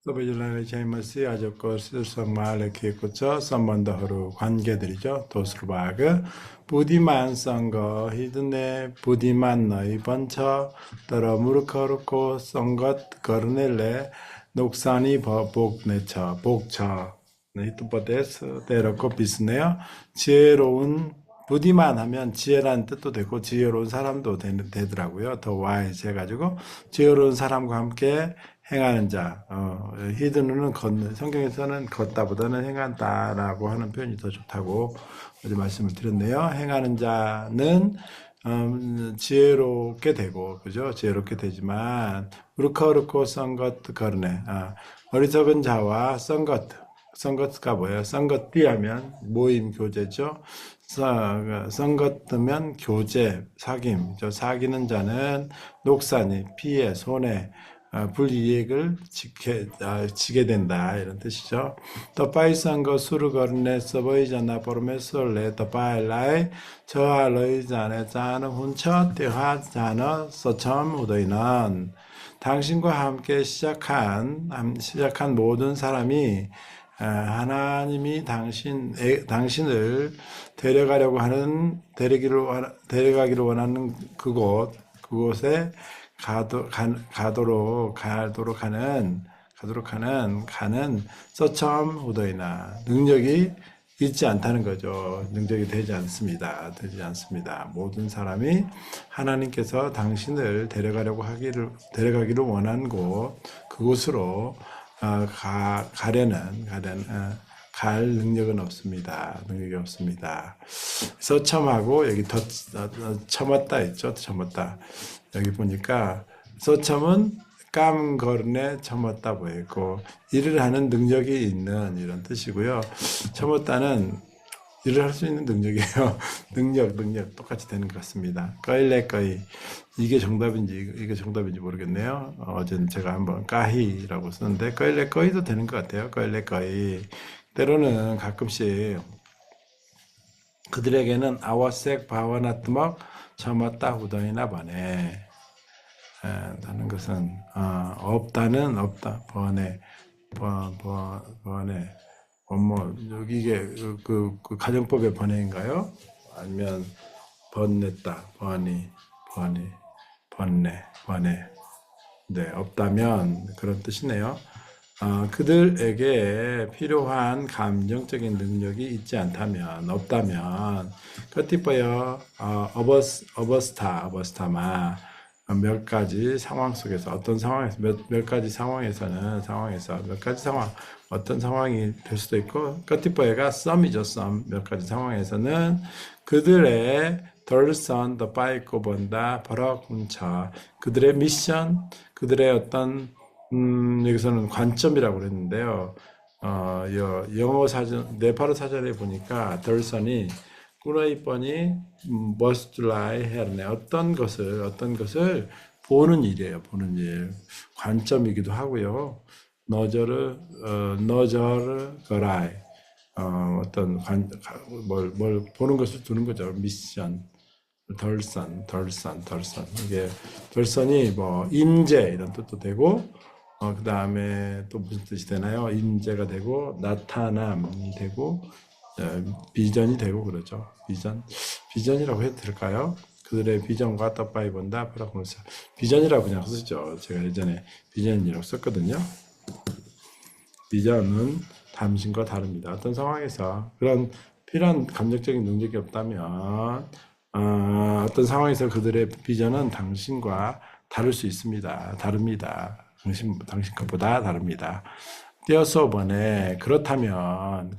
तो bây 제이머스 아주 실성말 이렇게 있고죠. 선번더로 관계들이죠. 도스르바그 부디만 선거 히든네 부디만 너희 번처 떨어 무르커르코 선것 거르넬레 녹산이 복내처 복처 히트버데스 데러코 비스네요. 지혜로운 부디만 하면 지혜라는 뜻도 되고 지혜로운 사람도 되더라고요. 더 와이즈 해가지고 지혜로운 사람과 함께 행하는 자, 히든은 걷는, 성경에서는 걷다보다는 행한다라고 하는 표현이 더 좋다고 어제 말씀을 드렸네요. 행하는 자는 지혜롭게 되고, 그죠? 지혜롭게 되지만, 우르커르코 썬것 거르네. 어리석은 자와 썬것가 뭐예요? 썬것띠 하면 모임, 교제죠. 썬것뜨면 교제, 사귐. 사귀는 자는 녹산이 피해, 손해, 불이익을 지게 된다 이런 뜻이죠. 더파이선거 수르 거르네 서버이잖아 보르메솔레 더파일라이 저할러이자네 자는 훈처 떼하 자너 서첨 우도이는 당신과 함께 시작한 모든 사람이 하나님이 당신을 데려가기를 원하는 그곳에 가도록 가는 서첨 후도이나 능력이 있지 않다는 거죠. 능력이 되지 않습니다. 모든 사람이 하나님께서 당신을 데려가기를 원하는 그곳으로 갈 능력은 없습니다. 서첨하고 여기 더 첨었다 있죠. 첨었다. 여기 보니까 서첨은 깜거른에 첨었다 보였고 일을 하는 능력이 있는 이런 뜻이고요. 첨었다는 일을 할 수 있는 능력이에요. 능력 똑같이 되는 것 같습니다. 꺼일레꺼이 이게 정답인지 모르겠네요. 어제는 제가 한번 까히라고 썼는데 꺼일레꺼이도 되는 것 같아요. 꺼일레꺼이 때로는 가끔씩 그들에게는 아와색 바와나트먹 첨었다 후더이나 바네 하는 것은 없다 번에 여기 이게 그 가정법의 번외인가요? 아니면 번냈다 번내 네 없다면 그런 뜻이네요. 그들에게 필요한 감정적인 능력이 있지 않다면, 없다면, 그티퍼요, 어버스타마, 몇 가지 상황 속에서, 어떤 상황에서, 몇 가지 상황에서는, 어떤 상황이 될 수도 있고, 그티퍼가 썸이죠, 몇 가지 상황에서는 그들의 덜선, 더 빠있고 본다, 버럭hun처, 그들의 미션, 그들의 어떤 여기서는 관점이라고 그랬는데요. 영어 사전, 네팔어 사전에 보니까 덜선이 꾸라이번이 머스트라이 헤르네 어떤 것을 보는 일이에요. 보는 일. 관점이기도 하고요. 너저르 거라이 뭘 보는 것을 두는 거죠. 미션. 덜선. 이게 덜선이 뭐 임재 이런 뜻도 되고 그 다음에 또 무슨 뜻이 되나요? 임재가 되고 나타남이 되고 비전이 되고 그러죠. 비전이라고 해도 될까요? 그들의 비전과 떡바이 본다 프라콘스 비전이라고 그냥 쓰죠. 제가 예전에 비전이라고 썼거든요. 비전은 당신과 다릅니다. 어떤 상황에서 그런 필요한 감정적인 능력이 없다면 어떤 상황에서 그들의 비전은 당신과 다를 수 있습니다. 다릅니다. 당신 것보다 다릅니다. 띄어서 번에 그렇다면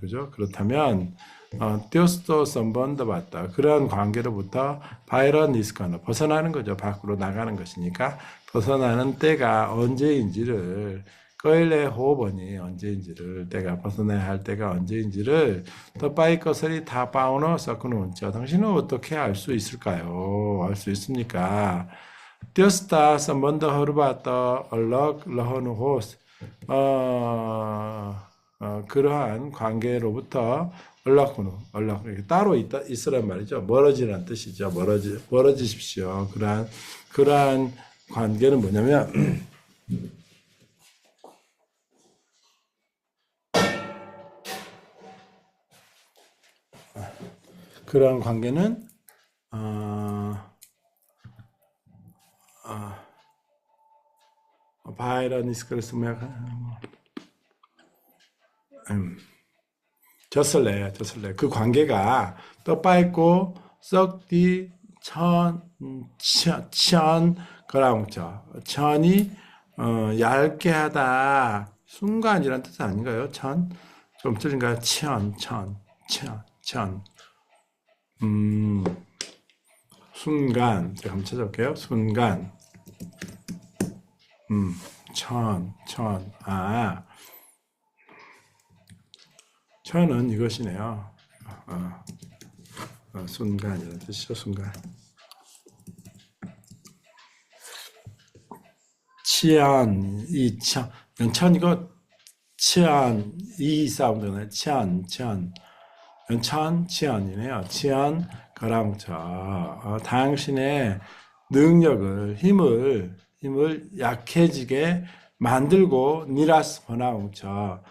띄어스도 썸번더 봤다. 그러한 관계로부터 바이런 리스크는 벗어나는 거죠. 밖으로 나가는 것이니까 벗어나는 때가 언제인지를 꺼일레 호번이 언제인지를 때가 벗어나야 할 때가 언제인지를 더 빠이 것을 다 빠오너 섞어놓은죠. 당신은 어떻게 알 수 있을까요? 알 수 있습니까? 띄어스다 썸번더 허르바터 얼럭 러허누 호스 그러한 관계로부터 얼락 따로 있으란 말이죠. 멀어지라는 뜻이죠. 멀어지십시오. 그러한 관계는 뭐냐면 그런 관계는 바이러니스 그래서 젖설래 그 관계가 떡바있고 썩디 천 거라뭉쳐 천이 얇게 하다 순간이란 뜻 아닌가요? 좀 틀린가요? 순간 제가 한번 찾아볼게요. 순간 천은 이것이네요. 순간이라는 뜻이죠. 순간. 천 이거 이 사운드네. 치안이네요. 치안 거랑저 당신의 능력을 힘을 약해지게 만들고 니라스 번아웅처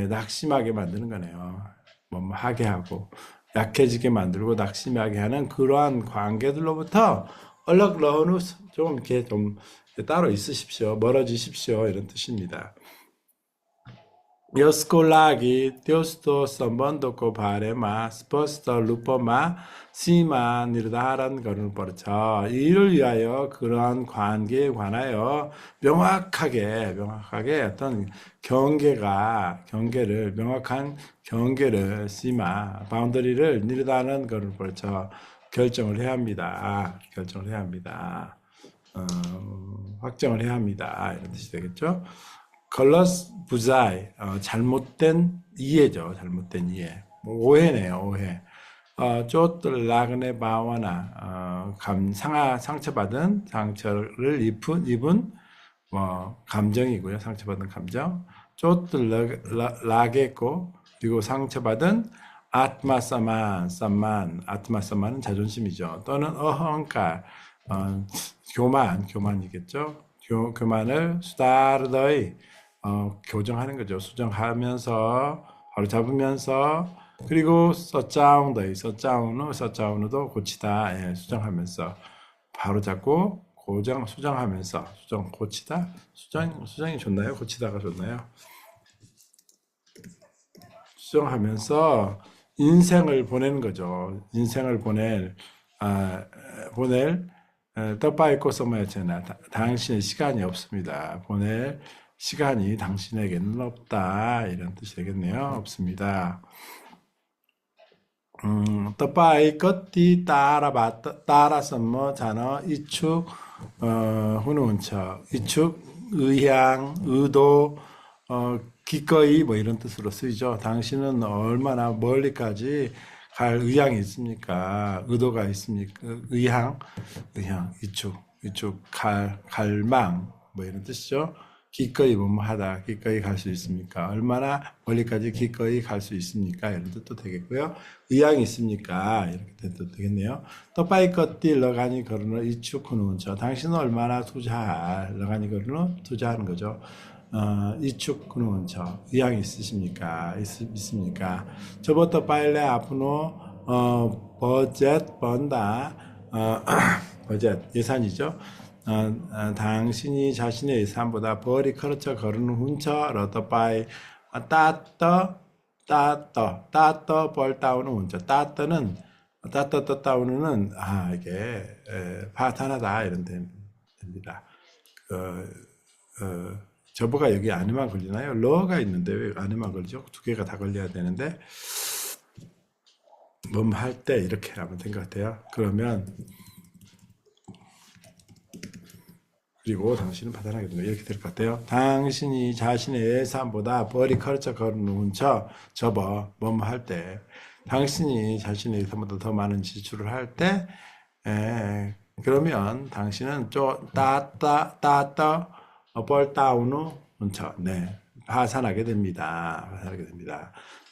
낙심하게 만드는 거네요. 뭐 하게 하고 약해지게 만들고 낙심하게 하는 그러한 관계들로부터 얼럭러누 좀 이렇게 좀 따로 있으십시오. 멀어지십시오. 이런 뜻입니다. Yoskolagi, Tiosto Sambandoko Parema, Sposta Lupoma, Sima Nirdaran 거를 버쳐 이를 위하여 그러한 관계에 관하여 명확하게 어떤 명확한 경계를 시마, 바운더리를 니르다는 거를 버쳐 결정을 해야 합니다. 확정을 해야 합니다. 이런 뜻이 되겠죠. 걸러스 부자이 잘못된 이해죠. 잘못된 이해. 오해네요. 오해. 쪼들 라그네 바와나 상처를 입은 감정이고요. 상처받은 감정. 쪼들 라게고 그리고 상처받은 아트마사만은 자존심이죠. 또는 어허한칼 교만이겠죠. 교만을 수다르더이 교정하는 거죠. 수정하면서 바로 잡으면서 그리고 서짜우누도 고치다. 수정하면서 바로 잡고 수정하면서 고치다. 수정이 좋나요? 고치다가 좋나요? 수정하면서 인생을 보내는 거죠. 인생을 보낼 떡바이코 소마야체나 당신의 시간이 없습니다. 보낼 시간이 당신에게는 없다. 이런 뜻이 되겠네요. 없습니다. 떡바이 것띠 따라서 뭐 자너 이축 훈훈처 이축 의향 의도 기꺼이 뭐 이런 뜻으로 쓰이죠. 당신은 얼마나 멀리까지 갈 의향이 있습니까? 의도가 있습니까? 의향, 이축, 갈망, 뭐 이런 뜻이죠. 기꺼이 뭐하다, 기꺼이 갈 수 있습니까? 얼마나 멀리까지 기꺼이 갈 수 있습니까? 이런 뜻도 되겠고요. 의향이 있습니까? 이렇게 뜻도 되겠네요. 또 빠이 것띠 러가니 거르노 이축후는 당신은 얼마나 투자하는 거죠. 이축구는 의향이 있으십니까? 있습니까? 저부터 빨래 아프노 버젯 번다 버젯 예산이죠. 당신이 자신의 예산보다 벌이 커르쳐 거르는 훈처 러터바이 따떠 벌다우는 훈처 따떠는 이게 파탄하다 이런 됩니다. 저보가 여기 안에만 걸리나요? 러가 있는데 왜 안에만 걸리죠? 두 개가 다 걸려야 되는데 할 때 이렇게 하면 된 것 같아요. 그러면 그리고 당신은 파탄하게 된다. 이렇게 될 것 같아요. 당신이 자신의 예산보다 벌이 커르쳐 거르는 훈처 접어 할 때 당신이 자신의 예산보다 더 많은 지출을 할 때 그러면 당신은 벌다우누 운처 파산하게 됩니다.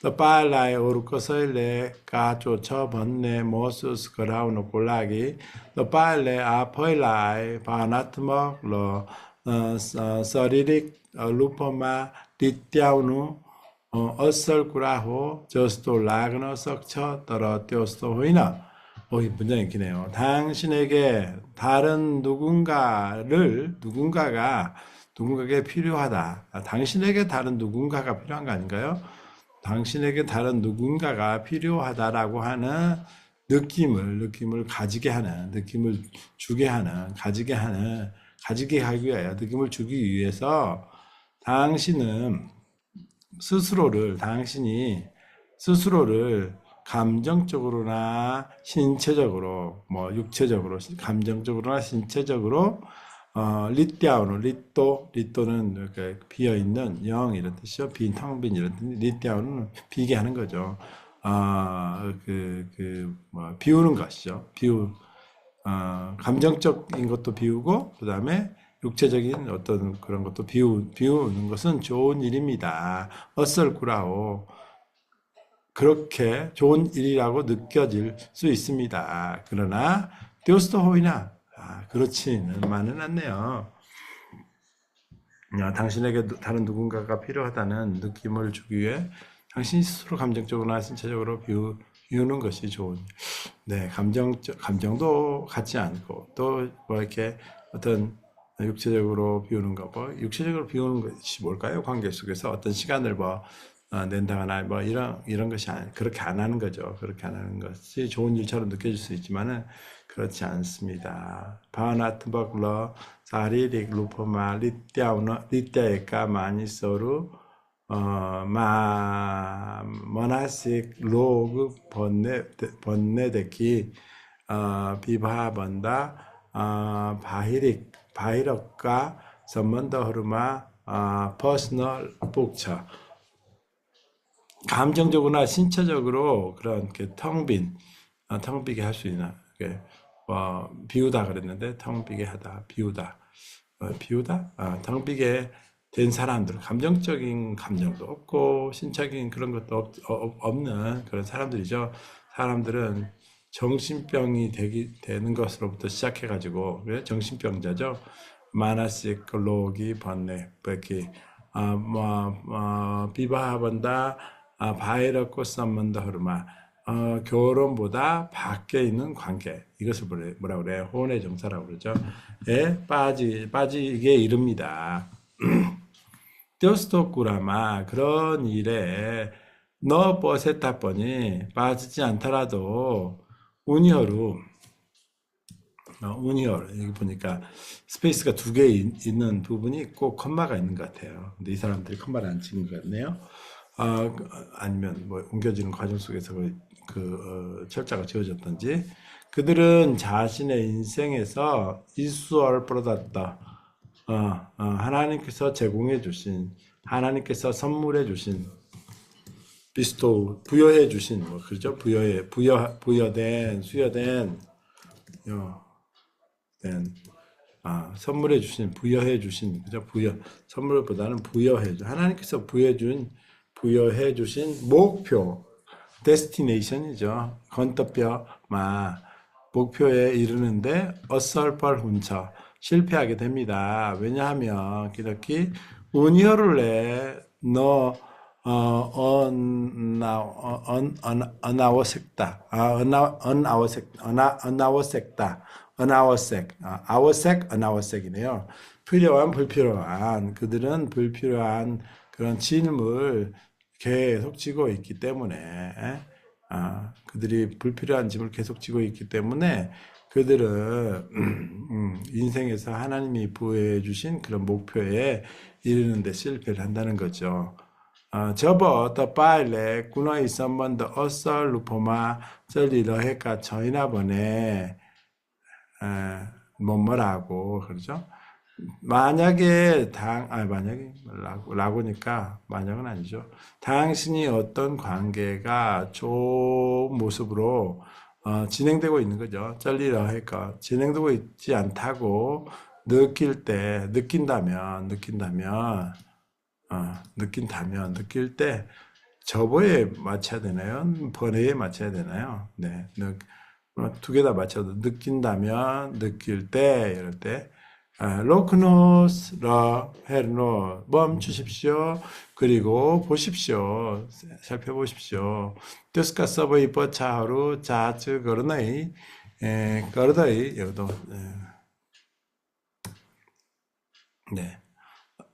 또 빨라에 오르코서일레 가조처 번네 모스스 거라우노 꼴라기 또 빨래 아포일라에 바나트먹 로 서리릭 루퍼마 디띠아우누 어설꾸라호 저스도 라그너 석처 떨어 띄어스도 호이나 이 문장이 기네요. 당신에게 다른 누군가에게 필요하다. 당신에게 다른 누군가가 필요한 거 아닌가요? 당신에게 다른 누군가가 필요하다라고 하는 느낌을 가지게 하는, 느낌을 주게 하는, 가지게 하기 위하여, 느낌을 주기 위해서 당신은 당신이 스스로를 감정적으로나 신체적으로, 뭐 육체적으로, 감정적으로나 신체적으로 리또는 비어 있는 영 이런 뜻이죠. 텅빈 이런 뜻. 리띠아오는 비게 하는 거죠. 비우는 것이죠. 감정적인 것도 비우고, 그 다음에 육체적인 어떤 그런 것도 비우는 것은 좋은 일입니다. 어설구라오. 그렇게 좋은 일이라고 느껴질 수 있습니다. 그러나 디오스토 호이나 그렇지만은 않네요. 당신에게 다른 누군가가 필요하다는 느낌을 주기 위해 당신 스스로 감정적으로나 신체적으로 비우는 것이 좋은. 네, 감정도 갖지 않고 또 뭐 이렇게 어떤 육체적으로 비우는 거, 육체적으로 비우는 것이 뭘까요? 관계 속에서 어떤 시간을 낸다거나 이런 것이 그렇게 안 하는 거죠. 그렇게 안 하는 것이 좋은 일처럼 느껴질 수 있지만은 그렇지 않습니다. 바나트벅러 사리릭 루포마 리띠아에까 마니소루 머나식 로그 번네데키 비바번다 바히럭과 선먼더 흐르마 퍼스널 복처 감정적으로나 신체적으로 그런 텅비게 할 수 있나 비우다 그랬는데 텅비게 하다 비우다 텅비게 된 사람들 감정적인 감정도 없고 신체적인 그런 것도 없는 그런 사람들이죠. 사람들은 정신병이 되는 것으로부터 시작해가지고 정신병자죠. 마나식 로기 번뇌 뺏기 비바하번다 바이러코 썸먼더 흐르마 결혼보다 밖에 있는 관계 이것을 뭐라고 그래요? 혼의 정사라고 그러죠. 빠지게 이릅니다. 떼어스토꾸라마 그런 일에 너 버세타뻔이 빠지지 않더라도 운이어루 여기 보니까 스페이스가 2개 있는 부분이 있고 컴마가 있는 것 같아요. 근데 이 사람들이 컴마를 안 찍은 것 같네요. 아니면 옮겨지는 과정 속에서 철자가 지어졌던지 그들은 자신의 인생에서 이수얼 프로다다 하나님께서 제공해 주신 하나님께서 선물해 주신 비스토 부여해 주신 그렇죠? 부여된 수여된 선물해 주신 부여해 주신 그죠? 선물보다는 하나님께서 부여해 주신 목표 데스티네이션이죠. 건터뼈 목표에 이르는데 어설펄 훈처 실패하게 됩니다. 왜냐하면 이렇게 운이어를래 너 어나워색다 어나워색이네요. 필요한 불필요한 그들은 불필요한 그런 짐을 계속 지고 있기 때문에 그들이 불필요한 짐을 계속 지고 있기 때문에 그들은 인생에서 하나님이 부여해 주신 그런 목표에 이르는 데 실패를 한다는 거죠. 저버 더 파일레 구너이 썸번더 어썰 루포마 썰리러 해가 저희나 보네 뭐라고 그러죠? 만약에 라고니까 만약은 아니죠. 당신이 어떤 관계가 좋은 모습으로 진행되고 있는 거죠. 쩔리러 해가 진행되고 있지 않다고 느낄 때 저보에 맞춰야 되나요? 번외에 맞춰야 되나요? 네, 2개 다 맞춰도 느낄 때 이럴 때 로크노스라 헤르노 멈추십시오. 그리고 보십시오. 살펴보십시오. 뜻과 서버이 버차하루 자츠 거르나이 거르다이 여기도 네.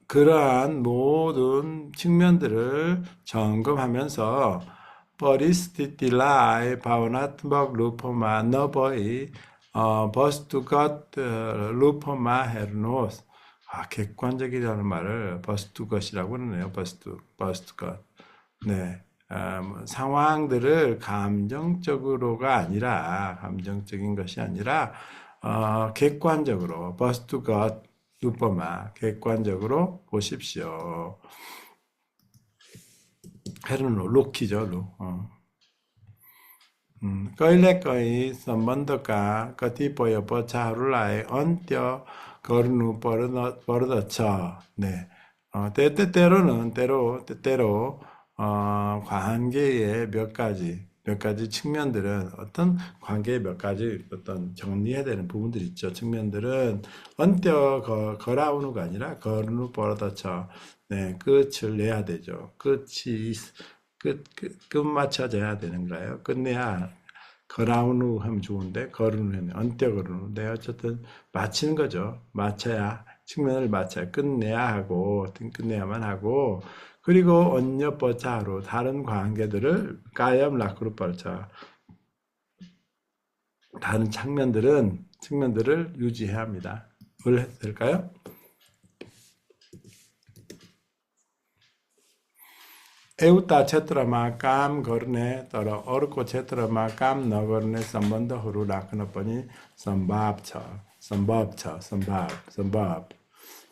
그러한 모든 측면들을 점검하면서 परिस्थितिलाई भावनात्मक रूपमा नभई वस्तुगत रूपमा हेर्नुहोस्. 객관적이라는 말을 वस्तु것이라고 하네요. वस्तु것. 네. 상황들을 감정적인 것이 아니라 객관적으로 वस्तुगत रूपमा 객관적으로 보십시오. 헤르노 로키죠. कहिलेकाहीँ सम्बन्धका कतिपय पक्षहरूलाई अन्त्य गर्नु पर्दछ. 네. 때때로 관계의 몇 가지 측면들은 어떤 관계의 몇 가지 어떤 정리해야 되는 부분들이 있죠. 측면들은 언뜻 거라우누가 아니라 거르누 버릇쳐 네, 끝을 내야 되죠. 끝 맞춰져야 되는 거예요. 끝내야 거라우누 하면 좋은데 거르누 언뜻 거르누 네, 어쨌든 마치는 거죠. 측면을 맞춰야 끝내야만 하고 그리고 언여 버차로 다른 관계들을 까염 라크로 벌쳐 다른 측면들을 유지해야 합니다. 뭘 해도 될까요? एउटा क्षेत्रमा काम गर्ने तर अर्को क्षेत्रमा काम नगर्ने सम्बन्धहरू राख्न पनि सम्भव.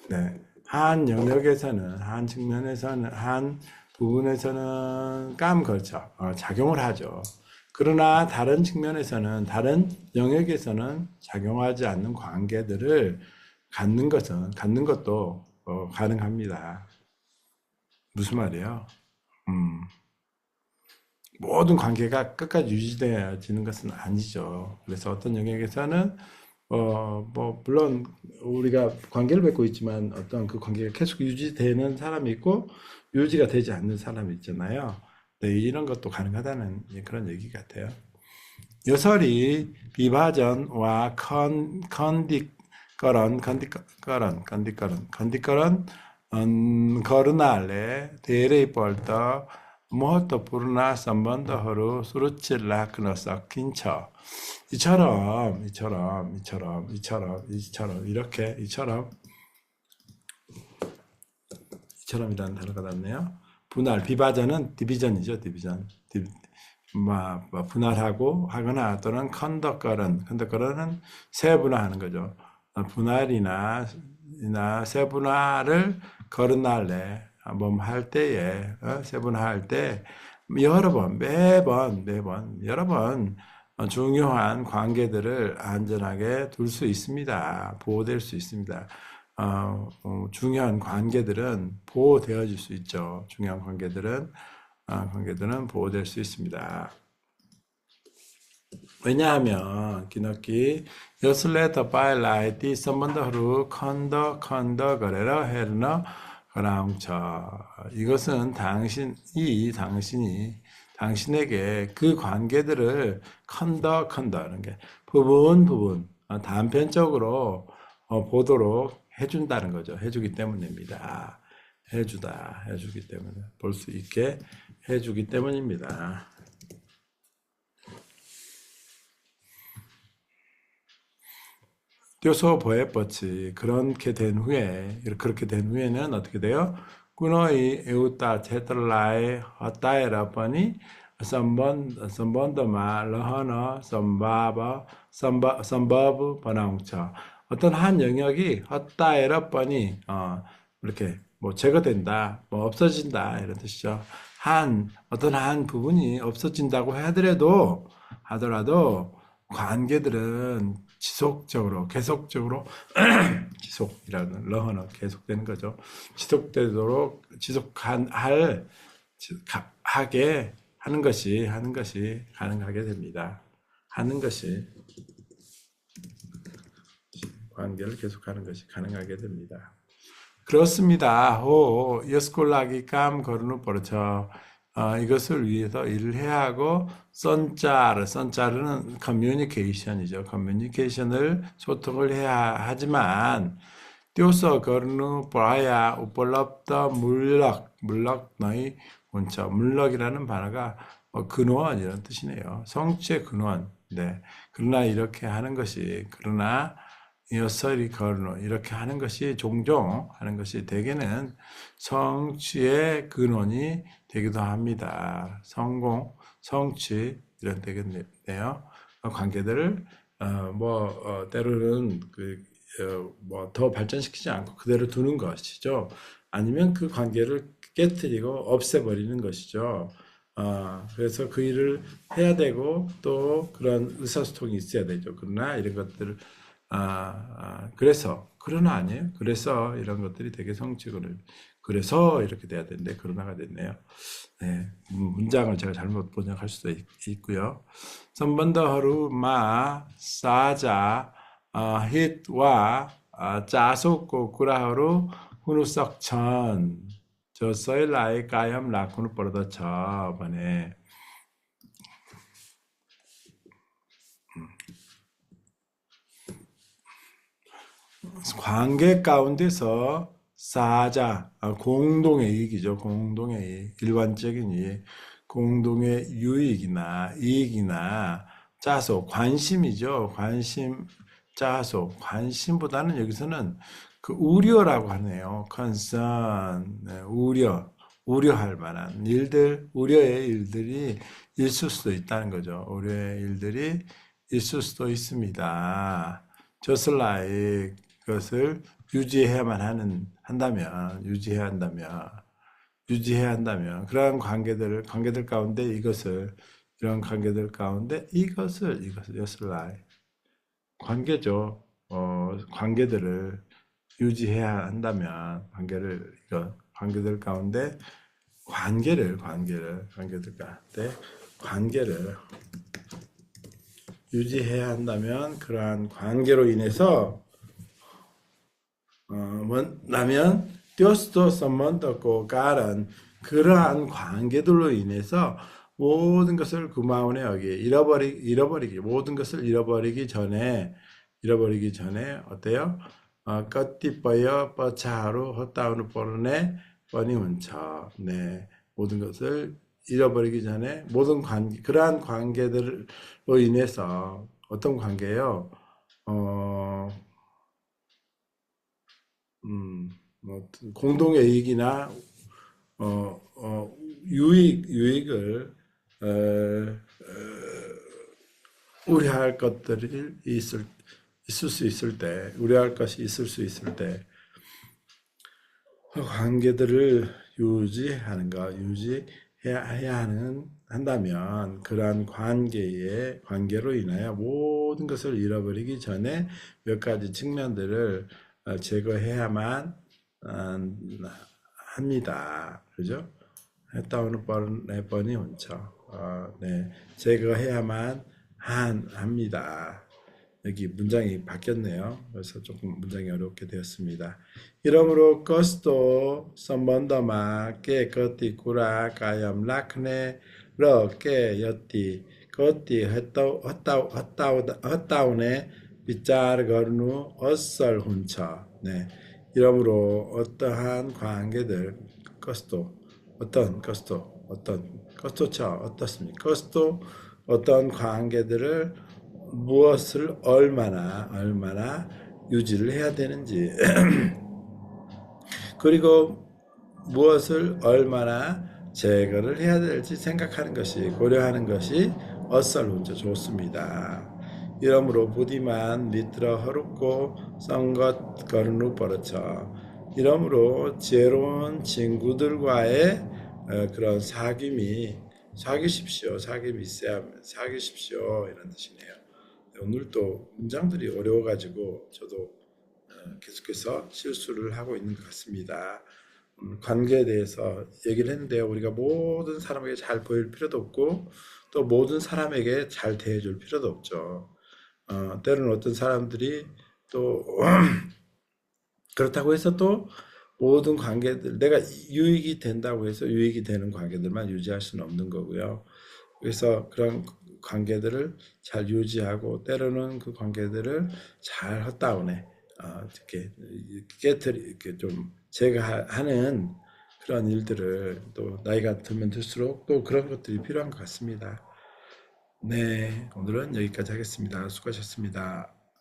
네. 한 영역에서는, 한 측면에서는, 한 부분에서는 작용을 하죠. 그러나 다른 측면에서는, 다른 영역에서는 작용하지 않는 관계들을 갖는 것도 가능합니다. 무슨 말이에요? 모든 관계가 끝까지 유지되어지는 것은 아니죠. 그래서 어떤 영역에서는 물론 우리가 관계를 맺고 있지만 어떤 그 관계가 계속 유지되는 사람이 있고 유지가 되지 않는 사람이 있잖아요. 네, 이런 것도 가능하다는 그런 얘기 같아요. 요설이 비भा전과 컨디꺼런 거르날레 धेरै पल्ट महत्त्वपूर्ण सम्बन्धहरू सुरक्षित राख्न सकिन्छ. 이처럼이라는 단어가 났네요. 비바전은 디비전이죠. 분할하고 하거나 또는 컨덕거런은 세분화하는 거죠. 분할이나 세분화를 거르날래 할 때에 세분화할 때 매번 여러 번 중요한 관계들을 안전하게 둘 수 있습니다. 보호될 수 있습니다. 중요한 관계들은 보호되어질 수 있죠. 중요한 관계들은 보호될 수 있습니다. 왜냐하면 기너키 여슬레터 바일라이티 सम्बन्धहरू खण्ड गरेर हेर्न गराउँछ. 이것은 당신에게 그 관계들을 컨더하는 게 부분 단편적으로 보도록 해준다는 거죠. 해주기 때문입니다. 해주기 때문에 볼 수 있게 해주기 때문입니다. 띄어서 보해뻗지 그렇게 된 후에는 어떻게 돼요? 꾸노이 에우따 체틀라에 헛다에라 뻔이 선번더마 러허너 선바브 번아웅처 어떤 한 영역이 헛다에라 뻔이 이렇게 제거된다, 없어진다 이런 뜻이죠. 어떤 한 부분이 없어진다고 하더라도 관계들은 계속적으로 지속이라는 러허는 계속되는 거죠. 하게 하는 것이 가능하게 됩니다. 하는 것이 관계를 계속하는 것이 가능하게 됩니다. 그렇습니다. 여스콜라기 깜 거르누 버르쳐 이것을 위해서 일을 해야 하고 선자르는 커뮤니케이션이죠. 커뮤니케이션을 소통을 해야 하지만 띄어서 거르누 버야 우벌럽더 물럭 너희 원처 물럭이라는 단어가 근원 이런 뜻이네요. 성취의 근원. 네. 그러나 이렇게 하는 것이 여설이 거르노 이렇게 하는 것이 종종 하는 것이 대개는 성취의 근원이 되기도 합니다. 성공, 성취 이런 되겠네요. 관계들을 때로는 더 발전시키지 않고 그대로 두는 것이죠. 아니면 그 관계를 깨뜨리고 없애버리는 것이죠. 그래서 그 일을 해야 되고 또 그런 의사소통이 있어야 되죠. 그러나 이런 것들을 그러나 아니에요. 그래서 이런 것들이 되게 성취를 그래서 이렇게 돼야 되는데 그러나가 됐네요. 네, 문장을 제가 잘못 번역할 수도 있고요. 선번더 마 사자 hit와 짜속고 구라하루 후누석천 저 써일라이 까염 라쿠누 뻗어쳐 번에 관계 가운데서 사자, 공동의 이익이죠. 공동의 이익, 일반적인 이익, 공동의 유익이나 이익이나 짜소, 관심이죠. 관심, 짜소, 관심보다는 여기서는 그 우려라고 하네요. concern, 네, 우려할 만한 일들, 우려의 일들이 있을 수도 있다는 거죠. 우려의 일들이 있을 수도 있습니다. just like 그것을 유지해야 한다면 그러한 관계들 가운데 이런 관계들 가운데 이것을 just like 관계죠. 관계들을 유지해야 한다면 관계들 가운데 관계들 가운데 관계를 유지해야 한다면 그러한 관계로 인해서 뭐냐면 띄어스도 썸먼더고 가른 그러한 관계들로 인해서 모든 것을 구마운에 여기 잃어버리기 모든 것을 잃어버리기 전에 어때요? 꺼띠뻐여 뻐차하루 헛다운을 뻔네 뻔히 운쳐 네 모든 것을 잃어버리기 전에 그러한 관계들로 인해서 어떤 관계예요? 공동의 이익이나 유익을 우려할 것들이 있을 수 있을 때, 우려할 것이 있을 수 있을 때, 관계들을 유지해야 한다면, 그러한 관계로 인하여 모든 것을 잃어버리기 전에 몇 가지 측면들을 제거해야만 합니다. 그죠? 했다오는 뻔히 온쳐. 네, 제거해야만 합니다. 여기 문장이 바뀌었네요. 그래서 조금 문장이 어렵게 되었습니다. 이러므로 것도 선번더마 깨끗이 꾸라 까염 라크네 러깨 여띠 것띠 헛다운에 빗자르 거르누 어썰 훈처. 네, 이러므로 어떠한 관계들 어떻습니까? 어떤 관계들을 무엇을 얼마나 유지를 해야 되는지 그리고 무엇을 얼마나 제거를 해야 될지 고려하는 것이 어설훈저 좋습니다. 이러므로 부디만 미트러 허롭고 썬것 거르누 버릇쳐 이러므로 지혜로운 친구들과의 그런 사귀십시오. 사귀십시오. 이런 뜻이네요. 오늘 또 문장들이 어려워가지고 저도 계속해서 실수를 하고 있는 것 같습니다. 관계에 대해서 얘기를 했는데요. 우리가 모든 사람에게 잘 보일 필요도 없고 또 모든 사람에게 잘 대해줄 필요도 없죠. 때로는 어떤 사람들이 또 그렇다고 해서 또 모든 관계들 내가 유익이 된다고 해서 유익이 되는 관계들만 유지할 수는 없는 거고요. 그래서 그런 관계들을 잘 유지하고 때로는 그 관계들을 잘 헛다운해 이렇게 깨뜨리 이렇게 좀 제가 하는 그런 일들을 또 나이가 들면 들수록 또 그런 것들이 필요한 것 같습니다. 네, 오늘은 여기까지 하겠습니다. 수고하셨습니다.